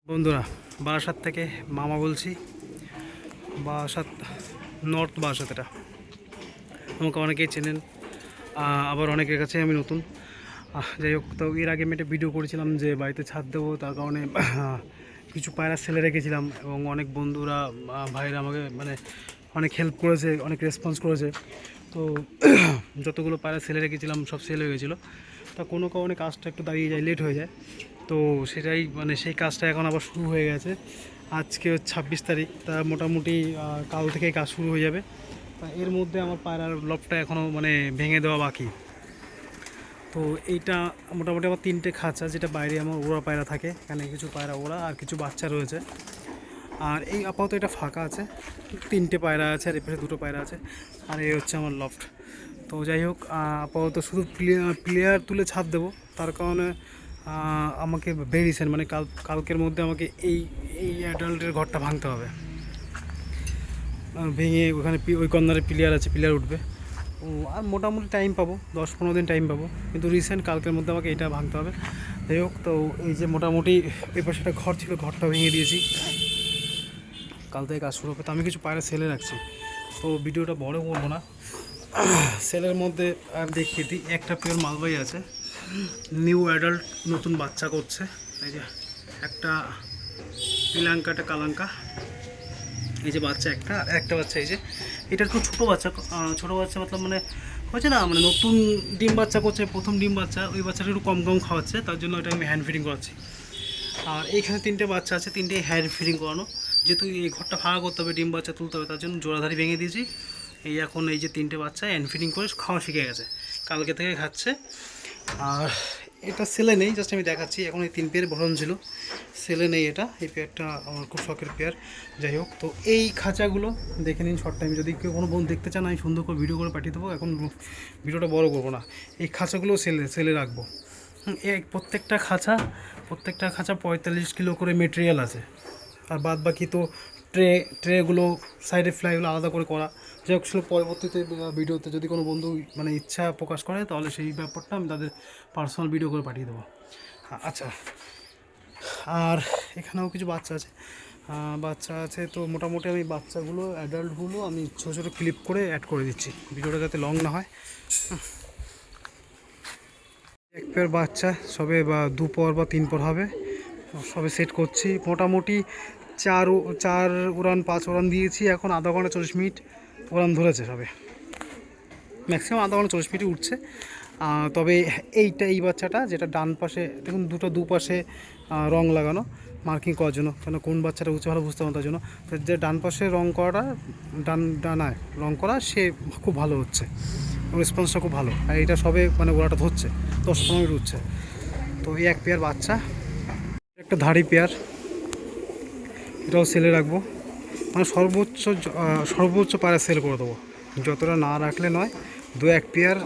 বন্ধুরা, বারাসাত থেকে মামা বলছি। বারাসাত নর্থ বারাসাত, এটা আমাকে অনেকেই চেনেন, আবার অনেকের কাছে আমি নতুন। যাই হোক, তো এর আগে আমি একটা ভিডিও করেছিলাম যে বাড়িতে ছাদ দেবো, তার কারণে কিছু পায়রা ছেলে রেখেছিলাম এবং অনেক বন্ধুরা ভাইরা আমাকে অনেক হেল্প করেছে, অনেক রেসপন্স করেছে। তো যতগুলো পায়রা ছেলে রেখেছিলাম সব সেল হয়ে গেছিলো। তা কোনো কারণে কাজটা একটু দাঁড়িয়ে যায়, লেট হয়ে যায়। তো সেটাই সেই কাজটা এখন আবার শুরু হয়ে গেছে। আজকে 26 তারিখ, তা মোটামুটি কাল থেকেই কাজ শুরু হয়ে যাবে। তা এর মধ্যে আমার পায়রার লবটা এখনও ভেঙে দেওয়া বাকি। তো এইটা মোটামুটি আমার 3টে খাঁচা, যেটা বাইরে আমার ওড়া পায়রা থাকে, এখানে কিছু পায়রা ওড়া আর কিছু বাচ্চা রয়েছে। আর এই আপাতত এটা ফাঁকা আছে, 3টে পায়রা আছে আর এপাশে 2টো পায়রা আছে। আর এই হচ্ছে আমার লফট। তো যাই হোক, আপাতত শুধু প্লেয়ার তুলে ছাদ দেবো, তার কারণে আমাকে ভেরি রিসেন্ট কালকের মধ্যে আমাকে এই এই অ্যাডাল্টের ঘরটা ভাঙতে হবে। ভেঙে ওখানে ওই কর্নারে প্লেয়ার আছে, প্লেয়ার উঠবে। আর মোটামুটি টাইম পাবো, 10-15 দিন টাইম পাবো, কিন্তু রিসেন্ট কালকের মধ্যে আমাকে এটা ভাঙতে হবে। যাই হোক, তো এই যে মোটামুটি এই পাশে একটা ঘর ছিল, ঘরটা ভেঙে দিয়েছি। কাল থেকে কাজ শুরু হবে। তো আমি কিছু পায়রা সেলে রাখছি, তো ভিডিওটা বড় করবো না। সেলের মধ্যে আর দেখিয়ে দিই, একটা পিওর মালবাই আছে, নিউ অ্যাডাল্ট, নতুন বাচ্চা করছে। এই যে একটা পিলাঙ্কা, একটা কালাঙ্কা, এই যে বাচ্চা একটা বাচ্চা, এই যে এটা একটু ছোটো বাচ্চা। ছোটো বাচ্চা হচ্ছে না, নতুন ডিম বাচ্চা করছে, প্রথম ডিম বাচ্চা। ওই বাচ্চাটা একটু কম কম খাওয়াচ্ছে, তার জন্য এটা আমি হ্যান্ড ফিডিং করাচ্ছি। আর এইখানে 3টে বাচ্চা আছে, 3টেই হ্যান্ড ফিডিং করানো। যেহেতু এই ঘরটা ফাঁকা করতে হবে, ডিম বাচ্চা তুলতে হবে, তার জন্য জোড়াধারি ভেঙে দিয়েছি। এখন এই যে 3টে বাচ্চা হ্যান্ড ফিডিং করে খাওয়া শিখে গেছে, কালকে থেকে খাচ্ছে। আর এটা সেলে নেই, জাস্ট আমি দেখাচ্ছি। এখন এই 3 পেয়ার বরণ ছিল, সেলে নেই এটা। এই পেয়ারটা আমার খুব শখের পেয়ার। যাই হোক, তো এই খাঁচাগুলো দেখে নিন শর্ট টাইম। যদি কেউ কোনো বোন দেখতে চান, আমি সুন্দর করে ভিডিও করে পাঠিয়ে দেবো। এখন ভিডিওটা বড় করবো না। এই খাঁচাগুলো সেলে রাখবো। এই প্রত্যেকটা খাঁচা 45 কিলো করে মেটেরিয়াল আছে। আর বাদ বাকি তো ট্রেগুলো, সাইডে ফ্লাইগুলো আলাদা করে করা। যাই হোক, পরবর্তীতে ভিডিওতে যদি কোনো বন্ধু ইচ্ছা প্রকাশ করে, তাহলে সেই ব্যাপারটা আমি তাদের পার্সোনাল ভিডিও করে পাঠিয়ে দেবো। আচ্ছা, আর এখানেও কিছু বাচ্চা আছে। তো মোটামুটি আমি বাচ্চাগুলো, অ্যাডাল্টগুলো আমি ছোটো ছোটো ক্লিপ করে অ্যাড করে দিচ্ছি, ভিডিওটা যাতে লং না হয়। এক পেয়ার বাচ্চা সবে 2 পর বা 3 পর হবে, সবে সেট করছি। মোটামুটি 4 উড়ান 5 উড়ান দিয়েছি। এখন আধা ঘন্টা 40 মিনিট উড়ান ধরেছে সবে, ম্যাক্সিমাম আধা ঘন্টা 40 মিনিট উঠছে। তবে এই বাচ্চাটা, যেটা ডান পাশে দেখুন, দুপাশে রং লাগানো, মার্কিং করার জন্য, কেন কোন বাচ্চাটা উঠছে ভালো বুঝতে পারবো, তার জন্য। তো যে ডান পাশে রং করাটা, ডানায় রং করা, সে খুব ভালো হচ্ছে, রেসপন্সটা খুব ভালো। আর এটা সবে ওরাটা ধরছে, 10-15 মিনিট উঠছে। তো এই এক পেয়ার বাচ্চা, একটা ধাড়ি পেয়ার, এটাও সেলে রাখবো। সর্বোচ্চ পায়রা সেল করে দেবো, যতটা না রাখলে নয়। 2 পেয়ার,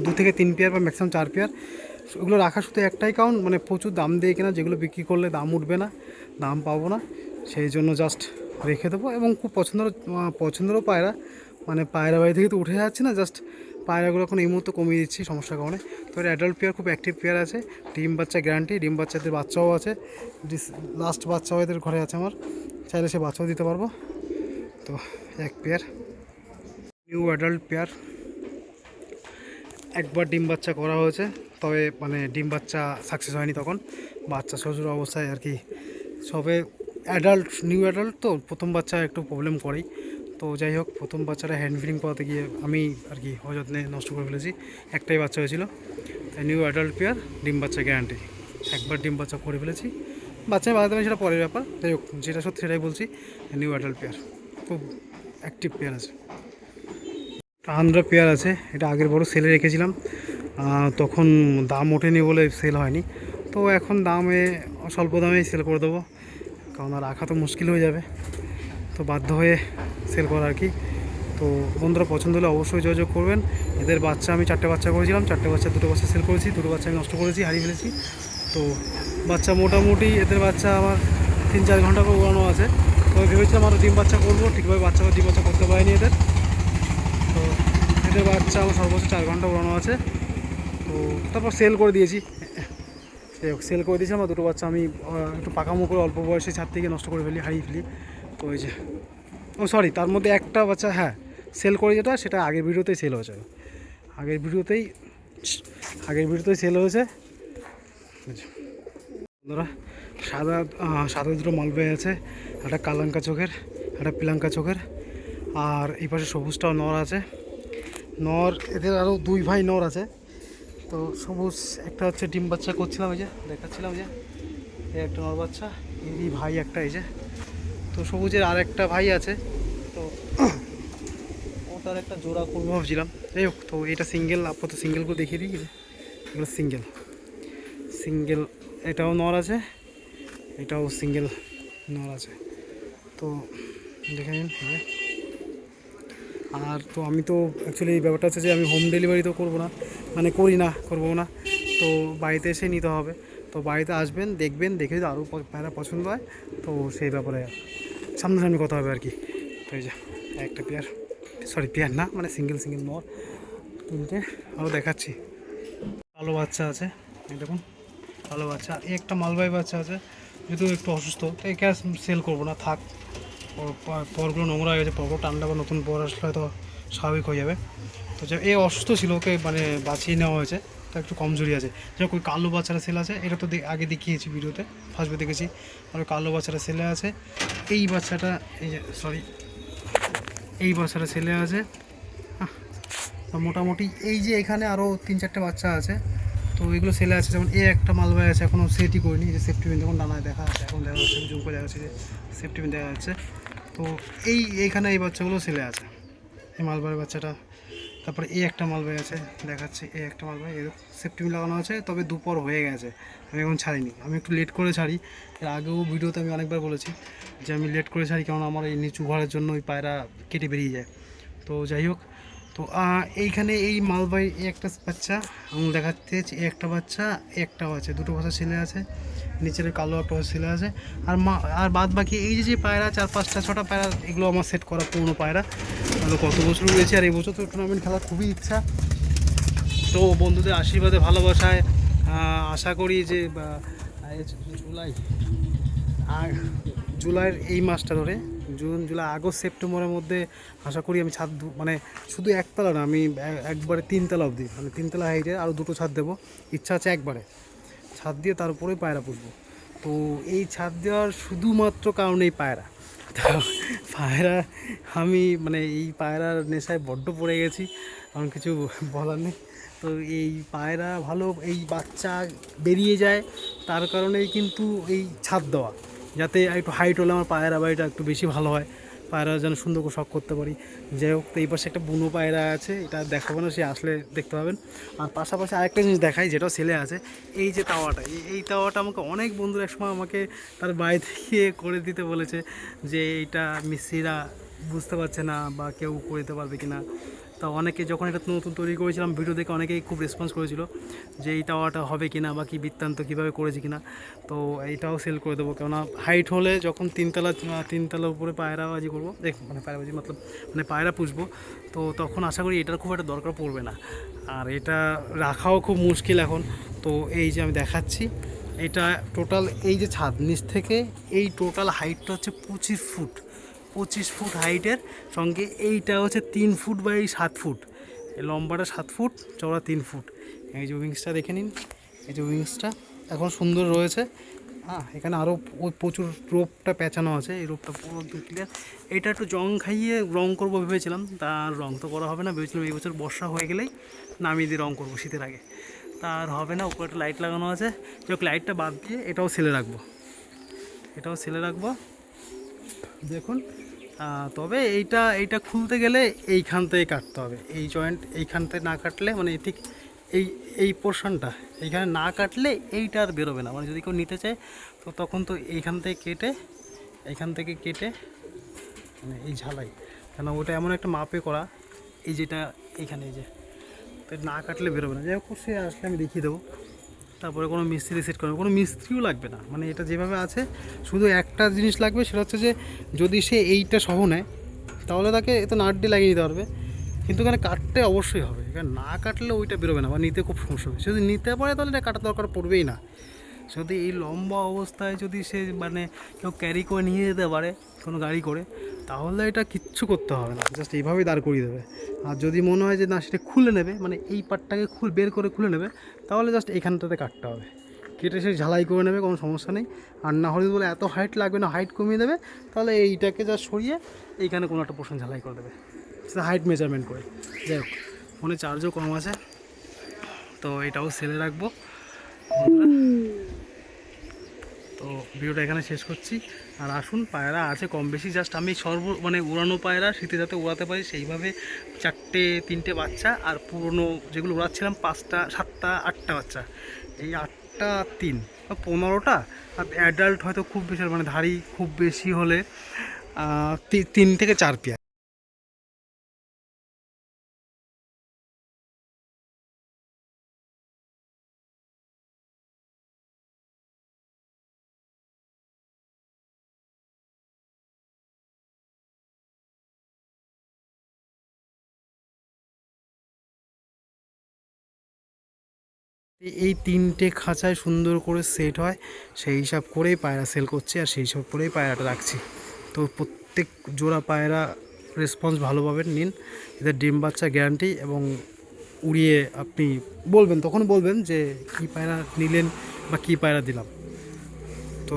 2 থেকে 3 পেয়ার বা ম্যাক্সিমাম 4 পেয়ার। ওগুলো রাখা শুধু একটাই কারণ, প্রচুর দাম দিয়ে কেনা, যেগুলো বিক্রি করলে দাম উঠবে না, দাম পাবো না, সেই জন্য জাস্ট রেখে দেবো। এবং খুব পছন্দেরও পায়রা, পায়রা বাড়ি থেকে তো উঠে যাচ্ছে না, জাস্ট পায়রাগুলো এখন এই মুহূর্তে কমিয়ে দিচ্ছি সমস্যার কারণে। তো অ্যাডাল্ট পেয়ার খুব অ্যাক্টিভ পেয়ার আছে, ডিম বাচ্চা গ্যারান্টি, ডিম বাচ্চাদের বাচ্চাও আছে, লাস্ট বাচ্চাও এদের ঘরে আছে আমার, চাইলে সে বাচ্চাও দিতে পারবো। তো এক পেয়ার নিউ অ্যাডাল্ট পেয়ার, একবার ডিম বাচ্চা করা হয়েছে, তবে ডিম বাচ্চা সাকসেস হয়নি, তখন বাচ্চা শ্বশুর অবস্থায় আর কি। সবে নিউ অ্যাডাল্ট, তো প্রথম বাচ্চা একটু প্রবলেম করেই। তো যাই হোক, প্রথম বাচ্চাটা হ্যান্ড ফিডিং করাতে গিয়ে আমি আর কি অযত্নে নষ্ট করে ফেলেছি, একটাই বাচ্চা হয়েছিল। তাই নিউ অ্যাডাল্ট পেয়ার, ডিম বাচ্চা গ্যারান্টি, একবার ডিম বাচ্চা করে ফেলেছি। বাচ্চায় বাঁধাতে পারি সেটা পরের ব্যাপার। যাই হোক, যেটা সত্যি সেটাই বলছি, নিউ অ্যাডাল্ট পেয়ার খুব অ্যাক্টিভ পেয়ার আছে। আন্দ্রা পেয়ার আছে, এটা আগের বড় সেলে রেখেছিলাম, তখন দাম ওঠেনি বলে সেল হয়নি। তো এখন স্বল্প দামেই সেল করে দেবো, কারণ আর রাখা তো মুশকিল হয়ে যাবে, তো বাধ্য হয়ে সেল করা আর কি। তো বন্ধুরা, পছন্দ হলে অবশ্যই যোগাযোগ করবেন। এদের বাচ্চা আমি 4টে বাচ্চা করেছিলাম, 4টে বাচ্চা 2টো বাচ্চা সেল করেছি, 2টো বাচ্চা আমি নষ্ট করেছি, হারিয়ে ফেলেছি। তো বাচ্চা মোটামুটি এদের বাচ্চা আমার 3-4 ঘন্টা করে উড়ানো আছে। তো ভেবেছিলাম আরও ডিম বাচ্চা করবো, ঠিকভাবে ডিম বাচ্চা করতে পারিনি এদের। তো এদের বাচ্চা আমার সর্বোচ্চ 4 ঘন্টা উড়ানো আছে। তো তারপর সেল করে দিয়েছি। সেল করে দিয়েছিলাম, আর দুটো বাচ্চা আমি একটু পাকামো করে অল্প বয়সে ছাদ থেকে নষ্ট করে ফেলি, হারিয়ে ফেলি। তো ওই যে, ও সরি, তার মধ্যে একটা বাচ্চা হ্যাঁ সেল করে, যেটা সেটা আগের ভিডিওতেই সেল হয়েছে, আগের ভিডিওতেই সেল হয়েছে। বন্ধুরা সাদা সাদা দুটো মালবাহী আছে, একটা কালাঙ্কা চোখের, একটা পিলাঙ্কা চোখের, আর এই পাশে সবুজটাও নর আছে। নর এদের আরও দুই ভাই নর আছে। তো সবুজ একটা হচ্ছে ডিম বাচ্চা করছিলাম, এই যে দেখাচ্ছিলাম, যে এই একটা নর বাচ্চা, এরই ভাই একটা, এই যে। তো সবুজের আর একটা ভাই আছে, তো ওটার একটা জোড়া করবো ভাবছিলাম। যাই হোক, তো এটা সিঙ্গেল, আপাতত সিঙ্গেলগুলো দেখিয়ে দিই, এগুলো সিঙ্গেল। এটাও নর আছে, এটাও সিঙ্গেল নর আছে। তো দেখে নিন। আর তো আমি তো অ্যাকচুয়ালি এই ব্যাপারটা হচ্ছে যে আমি হোম ডেলিভারি তো করবো না, মানে করবো না, তো বাড়িতে এসে নিতে হবে। তো বাড়িতে আসবেন, দেখবেন, দেখে যদি আরও পায়রা পছন্দ হয় তো সেই ব্যাপারে সামনাসামনি কথা হবে আর কি। তো এই যে একটা পেয়ার না, মানে সিঙ্গেল নর তিনটে আরও দেখাচ্ছি। কালো বাচ্চা আছে, এই দেখুন কালো বাচ্চা, আর একটা মালবাহী বাচ্চা আছে, যেহেতু একটু অসুস্থ, তো একে সেল করবো না, থাক। পরগুলো নোংরা হয়ে গেছে, পরগুলো টানলে বা নতুন পর আসলে হয়তো স্বাভাবিক হয়ে যাবে। তো যে এ অসুস্থ ছিল, ওকে মানে বাঁচিয়ে নেওয়া হয়েছে, তো একটু কমজোরি আছে। যাই হোক, ওই কালো বাচ্চারা সেল আছে, এটা তো আগে দেখিয়েছি ভিডিওতে, ফার্স্টে দেখেছি। আর ওই কালো বাচ্চারা সেলে আছে, এই বাচ্চাটা, এই যে সরি, এই বাচ্চাটা সেলে আছে। মোটামুটি এই যে এখানে আরও 3-4টে বাচ্চা আছে, তো এগুলো সেলে আছে। যেমন একটা মালবাহী আছে, এখনও সেটই করিনি, যে সেফটি পিন দেখুন ডানায় দেখা যাচ্ছে, এখন দেখা যাচ্ছে, জুম করে দেখা যাচ্ছে যে সেফটি পিন দেখা যাচ্ছে। তো এইখানে এই বাচ্চাগুলো সেলে আছে, এই মালবাহীর বাচ্চাটা। তারপরে একটা মালবাহী আছে, দেখাচ্ছে, একটা মালবাহী, এর সেফটি পিন লাগানো আছে, তবে দুপর হয়ে গেছে, আমি এখন ছাড়িনি, আমি একটু লেট করে ছাড়ি। এর আগেও ভিডিওতে আমি অনেকবার বলেছি যে আমি লেট করে ছাড়ি, কারণ আমার এই নিচু ঘরের জন্য ওই পায়রা কেটে বেরিয়ে যায়। তো যাই হোক, তো এইখানে এই মালবাহী একটা বাচ্চা আমি দেখাতে, একটা বাচ্চা, দুটো বাচ্চা ছেলে আছে, নিচের কালো একটা ছেলে আছে। আর বাদ বাকি এই যে পায়রা 4-5-6টা পায়রা, এগুলো আমার সেট করা পুরনো পায়রা, এগুলো কত বছর রয়েছে। আর এই বছর তো টুর্নামেন্ট খেলার খুবই ইচ্ছা। তো বন্ধুদের আশীর্বাদে, ভালোবাসায় আশা করি যে জুলাইয়ের এই মাসটা ধরে, জুন, জুলাই, আগস্ট, সেপ্টেম্বরের মধ্যে আশা করি আমি ছাদ, মানে শুধু একতলা না, আমি একবারে 3তলা অবধি, মানে 3তলা হাইটে আরও 2টো ছাদ দেবো, ইচ্ছা আছে একবারে ছাদ দিয়ে তারপরে পায়রা পুষবো। তো এই ছাদ দেওয়ার শুধুমাত্র কারণে এই পায়রা, পায়রা আমি মানে এই পায়রার নেশায় বড্ড পড়ে গেছি, কারণ কিছু বলার নেই। তো এই পায়রা ভালো, এই বাচ্চা বেরিয়ে যায়, তার কারণেই কিন্তু এই ছাদ দেওয়া, যাতে একটু হাইট হলে আমার পায়রা বাড়িটা একটু বেশি ভালো হয়, পায়রা যেন সুন্দর করে শখ করতে পারি। যাই হোক, তো এই পাশে একটা বুনো পায়রা আছে, এটা দেখাবো না, সে আসলে দেখতে পাবেন। আর পাশাপাশি আরেকটা জিনিস দেখাই, যেটাও ছেলে আছে, এই যে তাওয়াটা, এই তাওয়াটা আমাকে অনেক বন্ধুরা একসময় আমাকে তার বাড়ি থেকে করে দিতে বলেছে, যে এইটা মিস্ত্রিরা বুঝতে পারছে না বা কেউ করে দিতে পারবে কি না। তা অনেকে যখন এটা নতুন তৈরি করেছিলাম, ভিডিও দেখে অনেকেই খুব রেসপন্স করেছিল যে এই টাওয়াটা হবে কি না, বা কী বৃত্তান্ত, কীভাবে করেছি কি না। তো এইটাও সেল করে দেবো, কেননা হাইট হলে যখন তিনতলার উপরে পায়রাবাজি করবো, মানে পায়রাবাজি মতলব মানে পায়রা পুষবো, তো তখন আশা করি এটার খুব একটা দরকার পড়বে না। আর এটা রাখাও খুব মুশকিল এখন। তো এই যে আমি দেখাচ্ছি, এটা টোটাল এই যে ছাদ নিচ থেকে এই টোটাল হাইটটা হচ্ছে 25 ফুট হাইটের সঙ্গে এইটা হচ্ছে 3 ফুট বাই 7 ফুট, এই লম্বাটা 7 ফুট, চওড়া 3 ফুট। এই যে উইংসটা দেখে নিন, এই যে উইংসটা এখন সুন্দর রয়েছে। এখানে আরও প্রচুর রোপটা পেঁচানো আছে, এই রোপটা পুরো ক্লিয়ার। এটা একটু জং খাইয়ে রং করবো ভেবেছিলাম, তার রং তো করা হবে না, ভেবেছিলাম এই বছর বর্ষা হয়ে গেলেই নামিয়ে দিয়ে রং করবো শীতের আগে, তার হবে না। উপরে একটা লাইট লাগানো আছে, যে লাইটটা বাদ দিয়ে এটাও সেলে রাখবো, দেখুন। তবে এইটা খুলতে গেলে এইখান থেকে কাটতে হবে, এই জয়েন্ট এইখান থেকে না কাটলে, মানে ঠিক এই পোর্শনটা এইখানে না কাটলে এইটা আর বেরোবে না, মানে যদি কেউ নিতে চায় তো তখন তো এইখান থেকে কেটে মানে এই ঝালাই, কেন ওটা এমন একটা মাপে করা, এই যেটা এইখানে, এই যে তো না কাটলে বেরোবে না। যাই হোক, সে আসলে আমি দেখিয়ে দেবো। তারপরে কোনো মিস্ত্রি সেট করবে, কোনো মিস্ত্রিও লাগবে না, মানে এটা যেভাবে আছে শুধু একটা জিনিস লাগবে, সেটা হচ্ছে যে যদি সে এইটা সহ নেয় তাহলে তাকে এত নাট দিয়ে লাগিয়ে নিতে পারবে, কিন্তু এখানে কাটতে অবশ্যই হবে, এখানে না কাটলে ওইটা বেরোবে না বা নিতে খুব সমস্যা হবে। যদি নিতে পারে তাহলে এটা কাটার দরকার পড়বেই না। যদি এই লম্বা অবস্থায় যদি সে মানে কেউ ক্যারি করে নিয়ে যেতে পারে কোনো গাড়ি করে, তাহলে এটা কিচ্ছু করতে হবে না, জাস্ট এইভাবেই দাঁড় করিয়ে দেবে। আর যদি মনে হয় যে না সেটা খুলে নেবে, মানে এই পার্টটাকে বের করে খুলে নেবে, তাহলে জাস্ট এইখানটাতে কাটতে হবে, কেটে সে ঝালাই করে নেবে, কোনো সমস্যা নেই। আর না হলে বলে এত হাইট লাগবে না, হাইট কমিয়ে দেবে, তাহলে এইটাকে যা সরিয়ে এইখানে কোনো একটা পোর্শন ঝালাই করে দেবে, সেটা হাইট মেজারমেন্ট করে। যাই হোক, ফোনে চার্জও কম আছে, তো এটাও সেলে রাখবো বন্ধুরা। তো ভিডিওটা এখানে শেষ করছি। আর আসুন, পায়রা আছে কম বেশি, জাস্ট আমি মানে উড়ানো পায়রা শীতে যাতে উড়াতে পারি সেইভাবে 4-3টে বাচ্চা, আর পুরনো যেগুলো উড়াচ্ছিলাম 5টা 7টা 8টা বাচ্চা, এই 8টা 3 বা 15টা। আর অ্যাডাল্ট হয়তো খুব বেশি মানে ধাড়ি খুব বেশি হলে 3 থেকে 4 পেয়ার। এই 3টে খাঁচায় সুন্দর করে সেট হয়, সেই হিসাব করেই পায়রা সেল করছি, আর সেই হিসাব করেই পায়রাটা রাখছি। তো প্রত্যেক জোড়া পায়রা রেসপন্স ভালো পাবেন, নিন, এদের ডিম বাচ্চা গ্যারান্টি। এবং উড়িয়ে আপনি বলবেন, তখন বলবেন যে কী পায়রা নিলেন বা কী পায়রা দিলাম। তো